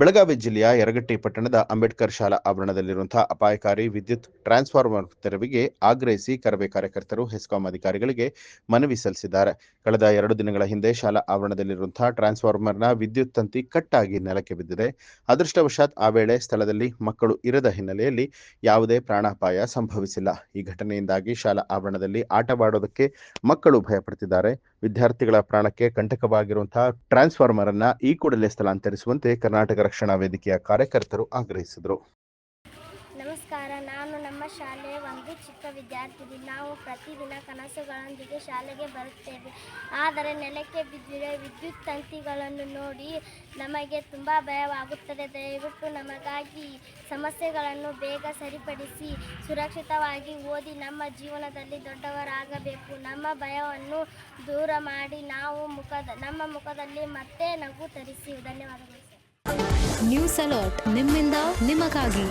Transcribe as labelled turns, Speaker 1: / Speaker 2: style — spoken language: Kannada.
Speaker 1: ಬೆಳಗಾವಿ ಜಿಲ್ಲೆಯ ಯರಗಟ್ಟಿ ಪಟ್ಟಣದ ಅಂಬೇಡ್ಕರ್ ಶಾಲಾ ಆವರಣದಲ್ಲಿರುವಂತಹ ಅಪಾಯಕಾರಿ ವಿದ್ಯುತ್ ಟ್ರಾನ್ಸ್ಫಾರ್ಮರ್ ತೆರವಿಗೆ ಆಗ್ರಹಿಸಿ ಕರವೇ ಕಾರ್ಯಕರ್ತರು ಹೆಸ್ಕಾಂ ಅಧಿಕಾರಿಗಳಿಗೆ ಮನವಿ ಸಲ್ಲಿಸಿದ್ದಾರೆ. ಕಳೆದ 2 ದಿನಗಳ ಹಿಂದೆ ಶಾಲಾ ಆವರಣದಲ್ಲಿರುವಂತಹ ಟ್ರಾನ್ಸ್ಫಾರ್ಮರ್ನ ವಿದ್ಯುತ್ ತಂತಿ ಕಟ್ ಆಗಿ ನೆಲಕ್ಕೆ ಬಿದ್ದಿದೆ. ಅದೃಷ್ಟವಶಾತ್ ಆ ವೇಳೆ ಸ್ಥಳದಲ್ಲಿ ಮಕ್ಕಳು ಇರದ ಹಿನ್ನೆಲೆಯಲ್ಲಿ ಯಾವುದೇ ಪ್ರಾಣಾಪಾಯ ಸಂಭವಿಸಿಲ್ಲ. ಈ ಘಟನೆಯಿಂದಾಗಿ ಶಾಲಾ ಆವರಣದಲ್ಲಿ ಆಟವಾಡೋದಕ್ಕೆ ಮಕ್ಕಳು ಭಯಪಡುತ್ತಿದ್ದಾರೆ. ವಿದ್ಯಾರ್ಥಿಗಳ ಪ್ರಾಣಕ್ಕೆ ಕಂಟಕವಾಗಿರುವಂತಹ ಟ್ರಾನ್ಸ್ಫಾರ್ಮರ್ ಅನ್ನ ಈ ಕೂಡಲೇ ಸ್ಥಳಾಂತರಿಸುವಂತೆ ಕರ್ನಾಟಕ ರಕ್ಷಣಾ ವೇದಿಕೆಯ ಕಾರ್ಯಕರ್ತರು ಆಗ್ರಹಿಸಿದರು.
Speaker 2: ನಮಸ್ಕಾರ, ನಾನು ನಮ್ಮ ಶಾಲೆಯ ಒಂದು ಚಿಕ್ಕ ವಿದ್ಯಾರ್ಥಿನಿ. ನಾವು ಪ್ರತಿದಿನ ಕನಸುಗಳೊಂದಿಗೆ ಶಾಲೆಗೆ ಬರುತ್ತೇವೆ. ಆದರೆ ನೆಲಕ್ಕೆ ಬಿದ್ದಿರುವ ವಿದ್ಯುತ್ ತಂತಿಗಳನ್ನು ನೋಡಿ ನಮಗೆ ತುಂಬ ಭಯವಾಗುತ್ತದೆ. ದಯವಿಟ್ಟು ನಮಗಾಗಿ ಸಮಸ್ಯೆಗಳನ್ನು ಬೇಗ ಸರಿಪಡಿಸಿ ಸುರಕ್ಷಿತವಾಗಿ ಓದಿ ನಮ್ಮ ಜೀವನದಲ್ಲಿ ದೊಡ್ಡವರಾಗಬೇಕು. ನಮ್ಮ ಭಯವನ್ನು ದೂರ ಮಾಡಿ ನಮ್ಮ ಮುಖದಲ್ಲಿ ಮತ್ತೆ ನಗು ತರಿಸಿ. ಧನ್ಯವಾದಗಳು.
Speaker 3: ನ್ಯೂಸ್ ಅಲರ್ಟ್, ನಿಮ್ಮಿಂದ ನಿಮಗಾಗಿ.